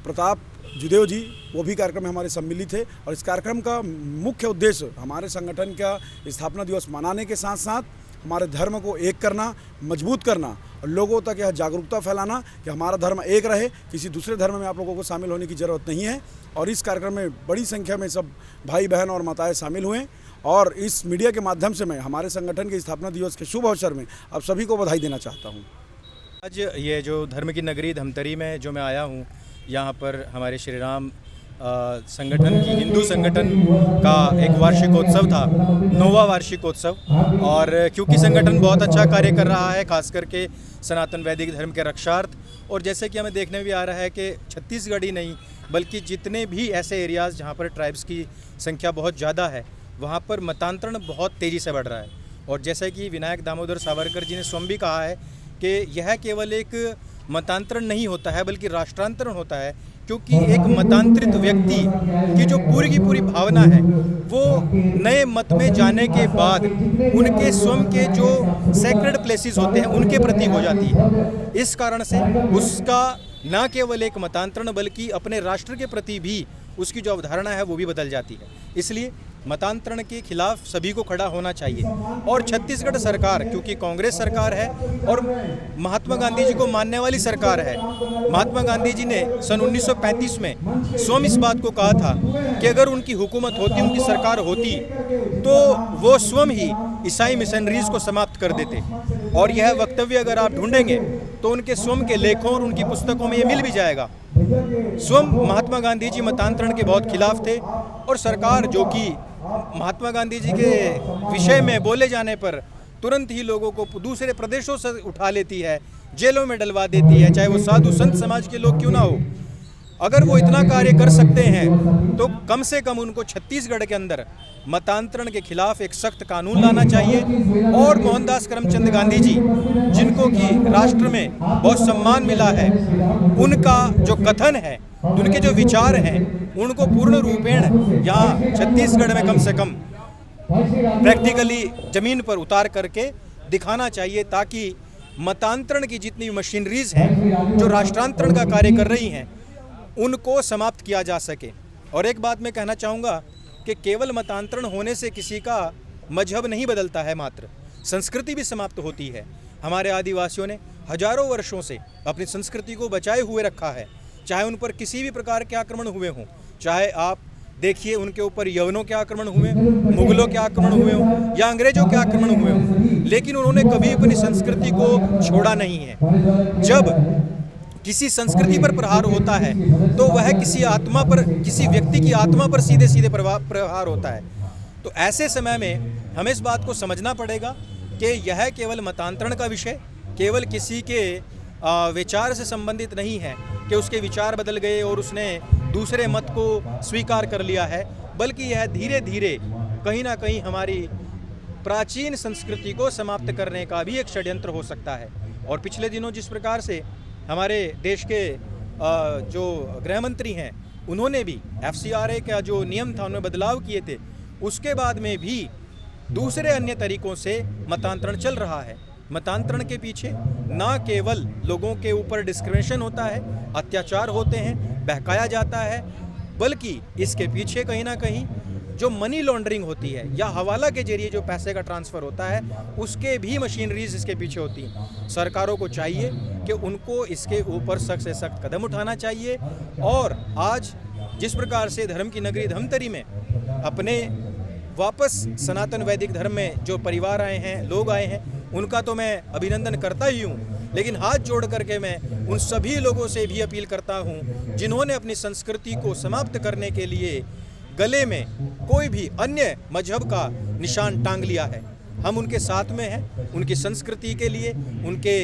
प्रताप जुदेव जी, वो भी कार्यक्रम में हमारे सम्मिलित थे। और इस कार्यक्रम का मुख्य उद्देश्य हमारे संगठन का स्थापना दिवस मनाने के साथ साथ हमारे धर्म को एक करना, मजबूत करना, और लोगों तक यह जागरूकता फैलाना कि हमारा धर्म एक रहे, किसी दूसरे धर्म में आप लोगों को शामिल होने की ज़रूरत नहीं है। और इस कार्यक्रम में बड़ी संख्या में सब भाई बहन और माताएं शामिल हुए, और इस मीडिया के माध्यम से मैं हमारे संगठन के स्थापना दिवस के शुभ अवसर में आप सभी को बधाई देना चाहता हूँ। आज ये जो धर्म की नगरी धमतरी में जो मैं आया हूँ, यहाँ पर हमारे श्री राम संगठन की, हिंदू संगठन का एक वार्षिकोत्सव था, 9वां वार्षिकोत्सव। और क्योंकि संगठन बहुत अच्छा कार्य कर रहा है, खास करके सनातन वैदिक धर्म के रक्षार्थ, और जैसे कि हमें देखने में भी आ रहा है कि छत्तीसगढ़ ही नहीं बल्कि जितने भी ऐसे एरियाज़ जहाँ पर ट्राइब्स की संख्या बहुत ज़्यादा है, वहाँ पर मतांतरण बहुत तेज़ी से बढ़ रहा है। और जैसे कि विनायक दामोदर सावरकर जी ने स्वयं भी कहा है कि यह केवल एक मतांतरण नहीं होता है बल्कि राष्ट्रांतरण होता है, क्योंकि एक मतांतरित व्यक्ति की जो पूरी की पूरी भावना है वो नए मत में जाने के बाद उनके स्वयं के जो सैक्रेड प्लेसेस होते हैं उनके प्रति हो जाती है। इस कारण से उसका न केवल एक मतांतरण बल्कि अपने राष्ट्र के प्रति भी उसकी जो अवधारणा है वो भी बदल जाती है। इसलिए मतांतरण के खिलाफ सभी को खड़ा होना चाहिए। और छत्तीसगढ़ सरकार, क्योंकि कांग्रेस सरकार है और महात्मा गांधी जी को मानने वाली सरकार है, महात्मा गांधी जी ने सन 1935 में स्वयं इस बात को कहा था कि अगर उनकी हुकूमत होती, उनकी सरकार होती, तो वो स्वयं ही ईसाई मिशनरीज को समाप्त कर देते। और यह वक्तव्य अगर आप ढूंढेंगे तो उनके स्वयं के लेखों और उनकी पुस्तकों में ये मिल भी जाएगा। स्वयं महात्मा गांधी जी मतांतरण के बहुत खिलाफ थे, और सरकार जो कि महात्मा गांधी जी के विषय में बोले जाने पर तुरंत ही लोगों को दूसरे प्रदेशों से उठा लेती है, जेलों में डलवा देती है, चाहे वो साधु संत समाज के लोग क्यों ना हो। अगर वो इतना कार्य कर सकते हैं तो कम से कम उनको छत्तीसगढ़ के अंदर मतांतरण के खिलाफ एक सख्त कानून लाना चाहिए। और मोहनदास करमचंद गांधी जी, जिनको कि राष्ट्र में बहुत सम्मान मिला है, उनका जो कथन है, उनके जो विचार हैं, उनको पूर्ण रूपेण यहाँ छत्तीसगढ़ में कम से कम प्रैक्टिकली जमीन पर उतार करके दिखाना चाहिए, ताकि मतांतरण की जितनी मशीनरीज हैं जो राष्ट्रांतरण का कार्य कर रही हैं उनको समाप्त किया जा सके। और एक बात मैं कहना चाहूँगा कि केवल मतांतरण होने से किसी का मजहब नहीं बदलता है, मात्र संस्कृति भी समाप्त होती है। हमारे आदिवासियों ने हजारों वर्षों से अपनी संस्कृति को बचाए हुए रखा है, चाहे उन पर किसी भी प्रकार के आक्रमण हुए हों, चाहे आप देखिए उनके ऊपर यवनों के आक्रमण हुए, मुगलों के आक्रमण हुए हों या अंग्रेजों के आक्रमण हुए हों, लेकिन उन्होंने कभी अपनी संस्कृति को छोड़ा नहीं है। जब किसी संस्कृति पर प्रहार होता है तो वह किसी आत्मा पर, किसी व्यक्ति की आत्मा पर सीधे सीधे प्रहार होता है। तो ऐसे समय में हमें इस बात को समझना पड़ेगा कि यह केवल मतांतरण का विषय केवल किसी के विचार से संबंधित नहीं है कि उसके विचार बदल गए और उसने दूसरे मत को स्वीकार कर लिया है, बल्कि यह धीरे धीरे कहीं ना कहीं हमारी प्राचीन संस्कृति को समाप्त करने का भी एक षड्यंत्र हो सकता है। और पिछले दिनों जिस प्रकार से हमारे देश के जो गृह मंत्री हैं, उन्होंने भी FCRA का जो नियम था उनमें बदलाव किए थे, उसके बाद में भी दूसरे अन्य तरीकों से मतांतरण चल रहा है। मतांतरण के पीछे ना केवल लोगों के ऊपर डिस्क्रिमिनेशन होता है, अत्याचार होते हैं, बहकाया जाता है, बल्कि इसके पीछे कहीं ना कहीं जो मनी लॉन्ड्रिंग होती है या हवाला के जरिए जो पैसे का ट्रांसफ़र होता है, उसके भी मशीनरीज इसके पीछे होती हैं। सरकारों को चाहिए कि उनको इसके ऊपर सख्त से सख्त कदम उठाना चाहिए। और आज जिस प्रकार से धर्म की नगरी धमतरी में अपने वापस सनातन वैदिक धर्म में जो परिवार आए हैं, लोग आए हैं, उनका तो मैं अभिनंदन करता ही हूँ, लेकिन हाथ जोड़ करके मैं उन सभी लोगों से भी अपील करता हूँ जिन्होंने अपनी संस्कृति को समाप्त करने के लिए गले में कोई भी अन्य मजहब का निशान टांग लिया है। हम उनके साथ में हैं, उनकी संस्कृति के लिए, उनके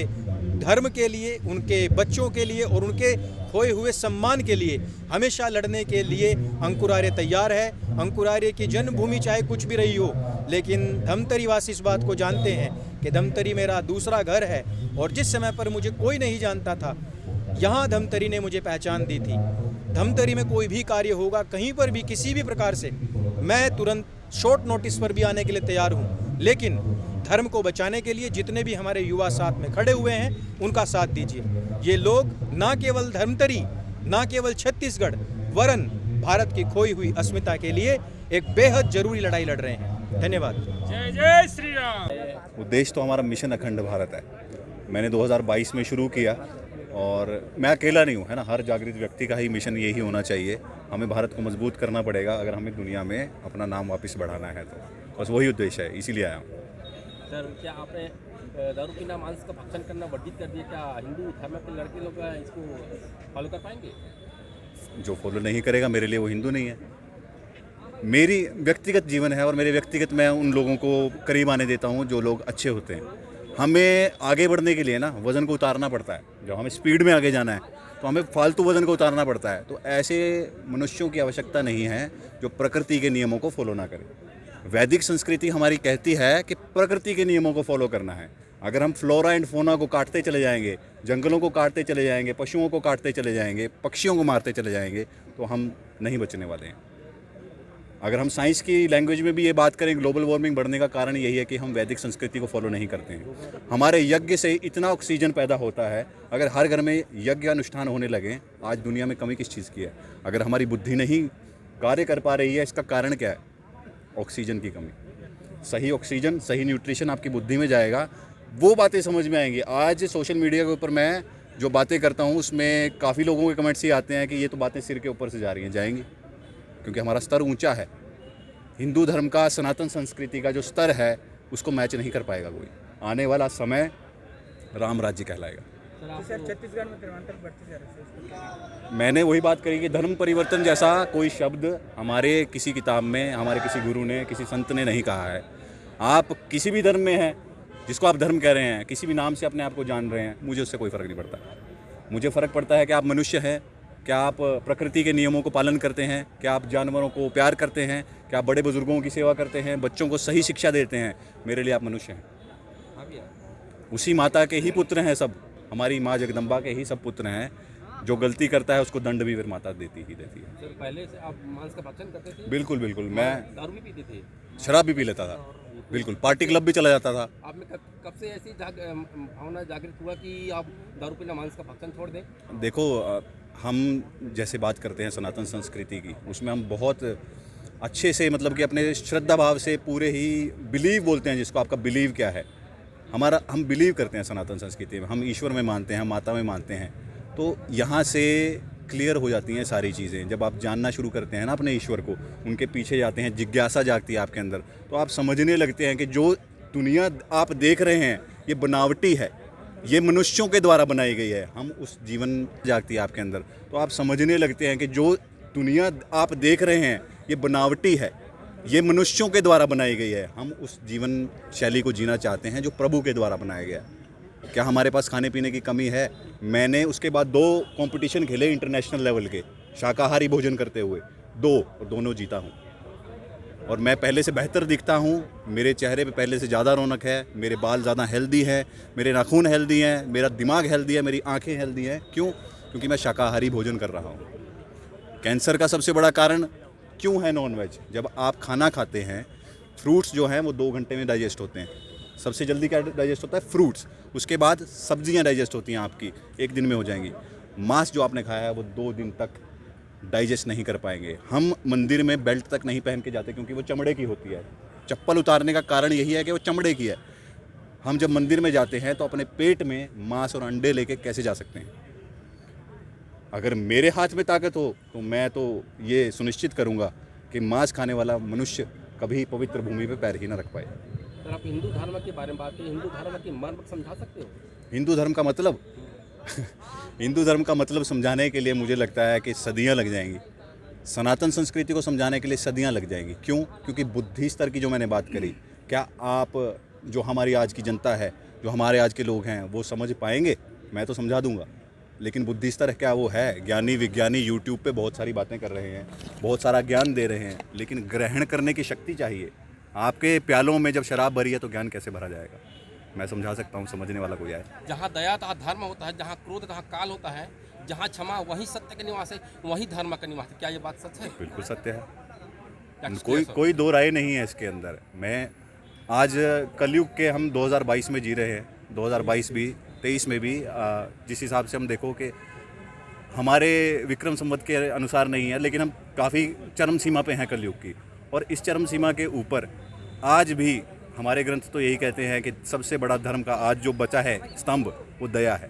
धर्म के लिए, उनके बच्चों के लिए और उनके खोए हुए सम्मान के लिए हमेशा लड़ने के लिए अंकुर आर्य तैयार है। अंकुर आर्य की जन्मभूमि चाहे कुछ भी रही हो, लेकिन धमतरी वासी इस बात को जानते हैं कि धमतरी मेरा दूसरा घर है। और जिस समय पर मुझे कोई नहीं जानता था, यहाँ धमतरी ने मुझे पहचान दी थी। धमतरी में कोई भी कार्य होगा, कहीं पर भी किसी भी प्रकार से, मैं तुरंत शॉर्ट नोटिस पर भी आने के लिए तैयार हूँ। लेकिन धर्म को बचाने के लिए जितने भी हमारे युवा साथ में खड़े हुए हैं, उनका साथ दीजिए। ये लोग ना केवल धमतरी, ना केवल छत्तीसगढ़, वरन भारत की खोई हुई अस्मिता के लिए एक बेहद जरूरी लड़ाई लड़ रहे हैं। धन्यवाद। जय जय श्री राम। उद्देश्य तो हमारा मिशन अखंड भारत है। मैंने 2022 में शुरू किया और मैं अकेला नहीं हूँ, है ना। हर जागृत व्यक्ति का ही मिशन यही होना चाहिए। हमें भारत को मजबूत करना पड़ेगा अगर हमें दुनिया में अपना नाम वापस बढ़ाना है, तो बस वही उद्देश्य है, इसीलिए आया हूँ। सर, क्या आपने दारू पीना, मांस का भक्षण करना वर्जित कर दिया? क्या हिंदू धर्म के लड़के लोग इसको फॉलो कर पाएंगे? जो फॉलो नहीं करेगा, मेरे लिए वो हिंदू नहीं है। मेरी व्यक्तिगत जीवन है और मेरे व्यक्तिगत मैं उन लोगों को करीब आने देता हूँ जो लोग अच्छे होते हैं। हमें आगे बढ़ने के लिए ना वज़न को उतारना पड़ता है। जब हमें स्पीड में आगे जाना है तो हमें फालतू वज़न को उतारना पड़ता है। तो ऐसे मनुष्यों की आवश्यकता नहीं है जो प्रकृति के नियमों को फॉलो ना करें। वैदिक संस्कृति हमारी कहती है कि प्रकृति के नियमों को फॉलो करना है। अगर हम फ्लोरा एंड फोना को काटते चले जाएंगे, जंगलों को काटते चले जाएंगे, पशुओं को काटते चले जाएंगे, पक्षियों को मारते चले जाएंगे, तो हम नहीं बचने वाले हैं। अगर हम साइंस की लैंग्वेज में भी ये बात करें, ग्लोबल वार्मिंग बढ़ने का कारण यही है कि हम वैदिक संस्कृति को फॉलो नहीं करते हैं। हमारे यज्ञ से इतना ऑक्सीजन पैदा होता है, अगर हर घर में यज्ञ अनुष्ठान होने लगे, आज दुनिया में कमी किस चीज़ की है? अगर हमारी बुद्धि नहीं कार्य कर पा रही है, इसका कारण क्या है? ऑक्सीजन की कमी। सही ऑक्सीजन, सही न्यूट्रिशन आपकी बुद्धि में जाएगा, वो बातें समझ में आएंगी। आज सोशल मीडिया के ऊपर मैं जो बातें करता हूँ उसमें काफ़ी लोगों के कमेंट्स ही आते हैं कि ये तो बातें सिर के ऊपर से जा रही हैं। जाएंगी, क्योंकि हमारा स्तर ऊंचा है। हिंदू धर्म का, सनातन संस्कृति का जो स्तर है उसको मैच नहीं कर पाएगा कोई। आने वाला समय राम राज्य कहलाएगा। छत्तीसगढ़ में धर्मांतर बढ़ते जा रहे हैं। मैंने वही बात करी कि धर्म परिवर्तन जैसा कोई शब्द हमारे किसी किताब में, हमारे किसी गुरु ने, किसी संत ने नहीं कहा है। आप किसी भी धर्म में हैं, जिसको आप धर्म कह रहे हैं, किसी भी नाम से अपने आप को जान रहे हैं, मुझे उससे कोई फ़र्क नहीं पड़ता। मुझे फ़र्क पड़ता है कि आप मनुष्य हैं, क्या आप प्रकृति के नियमों को पालन करते हैं, क्या आप जानवरों को प्यार करते हैं, क्या आप बड़े बुजुर्गों की सेवा करते हैं, बच्चों को सही शिक्षा देते हैं। मेरे लिए आप मनुष्य हैं। उसी माता के ही पुत्र हैं सब, हमारी माँ जगदम्बा के ही सब पुत्र हैं। जो गलती करता है उसको दंड भी फिर माता देती ही देती है। सर, पहले से आप मांस का भक्षण करते थे? बिल्कुल बिल्कुल। मैं दारू भी पीते थे? शराब भी पी लेता था, बिल्कुल। पार्टी क्लब भी चला जाता था। आप में कब से ऐसी भावना जागृत हुआ कि आप दारू पीना, मांस का भक्षण छोड़ दें? देखो, हम जैसे बात करते हैं सनातन संस्कृति की, उसमें हम बहुत अच्छे से, मतलब कि अपने श्रद्धा भाव से पूरे ही बिलीव बोलते हैं, जिसको आपका बिलीव क्या है। हम बिलीव करते हैं सनातन संस्कृति में, हम ईश्वर में मानते हैं, माता में मानते हैं। तो यहाँ से क्लियर हो जाती हैं सारी चीज़ें। जब आप जानना शुरू करते हैं ना अपने ईश्वर को, उनके पीछे जाते हैं, जिज्ञासा जागती है आपके अंदर, तो आप समझने लगते हैं कि जो दुनिया आप देख रहे हैं ये बनावटी है, ये मनुष्यों के द्वारा बनाई गई है। हम उस जीवन जागती है आपके अंदर, तो आप समझने लगते हैं कि जो दुनिया आप देख रहे हैं ये बनावटी है, ये मनुष्यों के द्वारा बनाई गई है। हम उस जीवन शैली को जीना चाहते हैं जो प्रभु के द्वारा बनाया गया है। क्या हमारे पास खाने पीने की कमी है? मैंने उसके बाद 2 कंपटीशन खेले इंटरनेशनल लेवल के, शाकाहारी भोजन करते हुए, 2, और दोनों जीता हूँ। और मैं पहले से बेहतर दिखता हूँ, मेरे चेहरे पे पहले से ज़्यादा रौनक है, मेरे बाल ज़्यादा हेल्दी हैं, मेरे नाखून हेल्दी हैं, मेरा दिमाग हेल्दी है, मेरी आँखें हेल्दी हैं। क्यों? क्योंकि मैं शाकाहारी भोजन कर रहा हूँ। कैंसर का सबसे बड़ा कारण क्यों है नॉनवेज? जब आप खाना खाते हैं फ्रूट्स जो हैं वो 2 घंटे में डाइजेस्ट होते हैं। सबसे जल्दी क्या डाइजेस्ट होता है? फ्रूट्स। उसके बाद सब्जियां डाइजेस्ट होती हैं आपकी, 1 दिन में हो जाएंगी। मांस जो आपने खाया है वो 2 दिन तक डाइजेस्ट नहीं कर पाएंगे। हम मंदिर में बेल्ट तक नहीं पहन के जाते क्योंकि वो चमड़े की होती है। चप्पल उतारने का कारण यही है कि वो चमड़े की है। हम जब मंदिर में जाते हैं तो अपने पेट में मांस और अंडे लेके कैसे जा सकते हैं? अगर मेरे हाथ में ताकत हो तो मैं तो ये सुनिश्चित करूंगा कि मांस खाने वाला मनुष्य कभी पवित्र भूमि पे पैर ही ना रख पाए। सर, आप हिंदू धर्म के बारे में बात करें, हिंदू धर्म की मर्म समझा सकते हो? हिंदू धर्म का मतलब हिंदू धर्म का मतलब समझाने के लिए मुझे लगता है कि सदियां लग जाएंगी। सनातन संस्कृति को समझाने के लिए सदियां लग जाएंगी। क्यों? क्योंकि बुद्धि स्तर की जो मैंने बात करी, क्या आप जो हमारी आज की जनता है, जो हमारे आज के लोग हैं, वो समझ पाएंगे? मैं तो समझा दूंगा, लेकिन बुद्धि स्तर क्या वो है? ज्ञानी विज्ञानी यूट्यूब पे बहुत सारी बातें कर रहे हैं, बहुत सारा ज्ञान दे रहे हैं, लेकिन ग्रहण करने की शक्ति चाहिए। आपके प्यालों में जब शराब भरी है तो ज्ञान कैसे भरा जाएगा? मैं समझा सकता हूँ, समझने वाला कोई आए। जहाँ दया तहाँ धर्म होता है, जहाँ क्रोध तहाँ काल होता है, जहाँ क्षमा वही सत्य का निवास है, वही धर्म का निवास है। क्या ये बात सच है? बिल्कुल सत्य है, कोई कोई दो राय नहीं है इसके अंदर। मैं आज कलयुग के हम 2022 में जी रहे हैं, 2022 भी 23 में भी। जिस हिसाब से हम देखो कि हमारे विक्रम संवत के अनुसार नहीं है, लेकिन हम काफ़ी चरम सीमा पे हैं कलयुग की। और इस चरम सीमा के ऊपर आज भी हमारे ग्रंथ तो यही कहते हैं कि सबसे बड़ा धर्म का आज जो बचा है स्तंभ, वो दया है।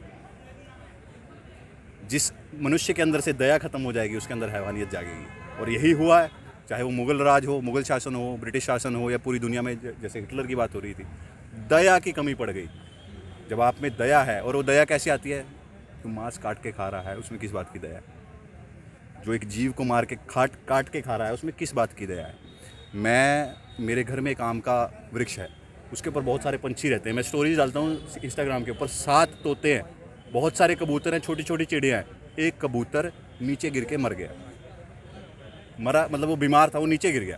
जिस मनुष्य के अंदर से दया खत्म हो जाएगी उसके अंदर हैवानियत जागेगी। और यही हुआ है, चाहे वो मुगल राज हो, मुगल शासन हो, ब्रिटिश शासन हो, या पूरी दुनिया में जैसे हिटलर की बात हो रही थी, दया की कमी पड़ गई। जब आप में दया है, और वो दया कैसे आती है? तो मांस काट के खा रहा है, उसमें किस बात की दया है? जो एक जीव को मार के काट के खा रहा है, उसमें किस बात की दया है? मेरे घर में एक आम का वृक्ष है, उसके ऊपर बहुत सारे पंछी रहते हैं। मैं स्टोरीज डालता हूँ इंस्टाग्राम के ऊपर। 7 तोते हैं, बहुत सारे कबूतर हैं, छोटी छोटी चिड़ियाँ हैं। एक कबूतर नीचे गिर के मर गया। मरा मतलब वो बीमार था, वो नीचे गिर गया।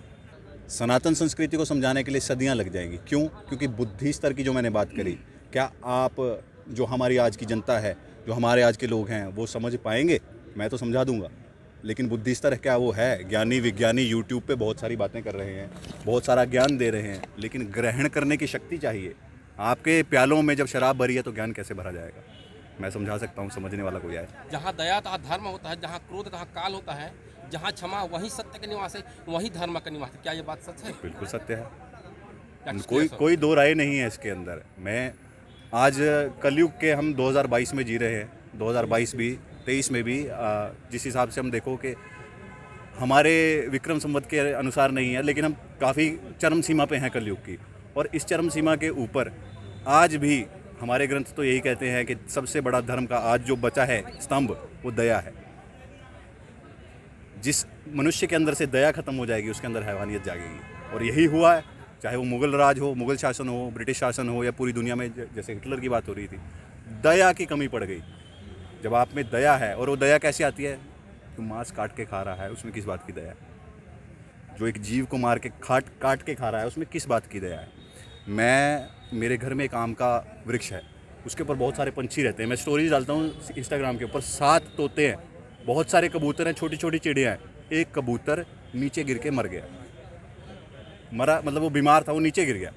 सनातन संस्कृति को समझाने के लिए सदियां लग जाएंगी। क्यों? क्योंकि बुद्धि स्तर की जो मैंने बात करी, क्या आप जो हमारी आज की जनता है, जो हमारे आज के लोग हैं, वो समझ पाएंगे? मैं तो समझा दूंगा, लेकिन बुद्धि स्तर क्या वो है? ज्ञानी विज्ञानी यूट्यूब पे बहुत सारी बातें कर रहे हैं, बहुत सारा ज्ञान दे रहे हैं, लेकिन ग्रहण करने की शक्ति चाहिए। आपके प्यालों में जब शराब भरी है तो ज्ञान कैसे भरा जाएगा? मैं समझा सकता हूँ, समझने वाला कोई आए। जहाँ दया तहाँ धर्म होता है, जहाँ क्रोध तहाँ काल होता है, जहाँ क्षमा वही सत्य का निवास है, वही धर्म का निवास है। क्या ये बात सच है? बिल्कुल सत्य है, कोई दो राय नहीं है इसके अंदर। मैं आज कलयुग के हम 2022 में जी रहे हैं, 2022 भी 23 में भी। जिस हिसाब से हम देखो कि हमारे विक्रम संवत के अनुसार नहीं है, लेकिन हम काफ़ी चरम सीमा पे हैं कलयुग की। और इस चरम सीमा के ऊपर आज भी हमारे ग्रंथ तो यही कहते हैं कि सबसे बड़ा धर्म का आज जो बचा है स्तंभ, वो दया है। जिस मनुष्य के अंदर से दया खत्म हो जाएगी उसके अंदर हैवानियत जागेगी। और यही हुआ है, चाहे वो मुगल राज हो, मुगल शासन हो, ब्रिटिश शासन हो, या पूरी दुनिया में जैसे हिटलर की बात हो रही थी, दया की कमी पड़ गई। जब आप में दया है, और वो दया कैसे आती है? तो मांस काट के खा रहा है, उसमें किस बात की दया है? जो एक जीव को मार के काट के खा रहा है, उसमें किस बात की दया है? मेरे घर में एक आम का वृक्ष है, उसके ऊपर बहुत सारे पंछी रहते हैं। मैं स्टोरीज डालता हूँ इंस्टाग्राम के ऊपर। 7 तोते हैं, बहुत सारे कबूतर हैं, छोटी छोटी चिड़ियाँ हैं। एक कबूतर नीचे गिर के मर गया। मरा मतलब वो बीमार था, वो नीचे गिर गया,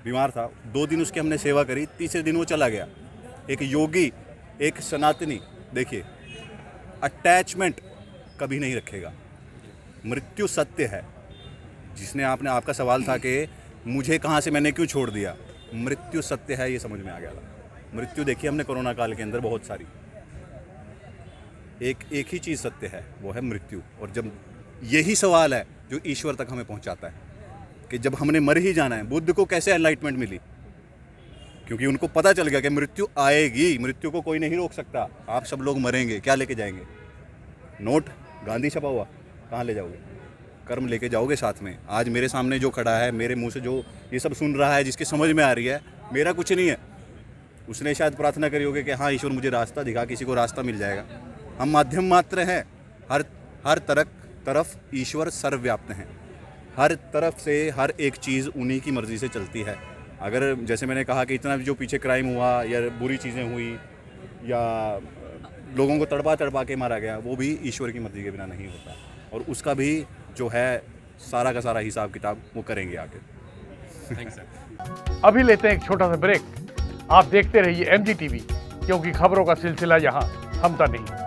बीमार था। 2 दिन उसकी हमने सेवा करी, तीसरे दिन वो चला गया। एक योगी, एक सनातनी, देखिए अटैचमेंट कभी नहीं रखेगा। मृत्यु सत्य है। जिसने आपका सवाल था कि मुझे कहाँ से, मैंने क्यों छोड़ दिया, मृत्यु सत्य है, ये समझ में आ गया था। मृत्यु देखी हमने कोरोना काल के अंदर बहुत सारी। एक ही चीज़ सत्य है, वो है मृत्यु। और जब यही सवाल है जो ईश्वर तक हमें पहुंचाता है कि जब हमने मर ही जाना है। बुद्ध को कैसे एनलाइटमेंट मिली? क्योंकि उनको पता चल गया कि मृत्यु आएगी, मृत्यु को कोई नहीं रोक सकता। आप सब लोग मरेंगे, क्या लेके जाएंगे? नोट गांधी छपा हुआ कहाँ ले जाओगे? कर्म लेके जाओगे साथ में। आज मेरे सामने जो खड़ा है, मेरे मुंह से जो ये सब सुन रहा है, जिसकी समझ में आ रही है, मेरा कुछ नहीं है। उसने शायद प्रार्थना करी होगी कि हाँ ईश्वर मुझे रास्ता दिखा, किसी को रास्ता मिल जाएगा। हम माध्यम मात्र हैं। हर तरफ ईश्वर सर्वव्याप्त हैं। हर तरफ से हर एक चीज़ उन्हीं की मर्ज़ी से चलती है। अगर जैसे मैंने कहा कि इतना जो पीछे क्राइम हुआ या बुरी चीज़ें हुई या लोगों को तड़पा के मारा गया, वो भी ईश्वर की मर्ज़ी के बिना नहीं होता। और उसका भी जो है सारा का सारा हिसाब किताब वो करेंगे आगे। Thank sir. अभी लेते हैं एक छोटा सा ब्रेक। आप देखते रहिए MG TV, क्योंकि खबरों का सिलसिला यहाँ थमता नहीं।